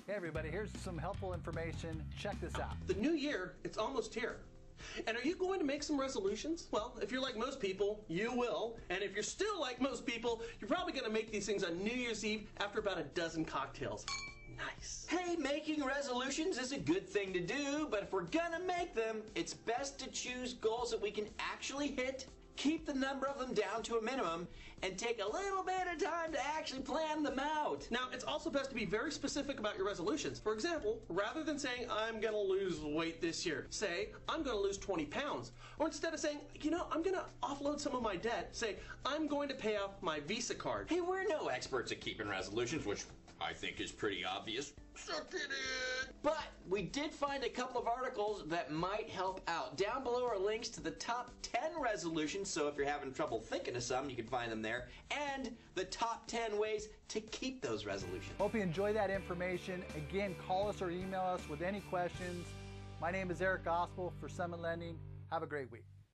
Hey everybody, here's some helpful information. Check this out. The new year, it's almost here. And are you going to make some resolutions? Well, if you're like most people, you will. And if you're still like most people, you're probably going to make these things on New Year's Eve after about a dozen cocktails. Nice. Hey, making resolutions is a good thing to do, but if we're gonna make them, it's best to choose goals that we can actually hit, keep the number of them down to a minimum, and take a little bit of time to actually plan them out. Now, it's also best to be very specific about your resolutions. For example, rather than saying, I'm going to lose weight this year, say, I'm going to lose 20 pounds. Or instead of saying, you know, I'm going to offload some of my debt, say, I'm going to pay off my Visa card. Hey, we're no experts at keeping resolutions, which I think is pretty obvious. Suck it in! But we did find a couple of articles that might help out. Down below are links to the top 10 resolutions, so if you're having trouble thinking of some, you can find them there, and the top 10 ways to keep those resolutions. Hope you enjoy that information. Again, call us or email us with any questions. My name is Eric Gospel for Summit Lending. Have a great week.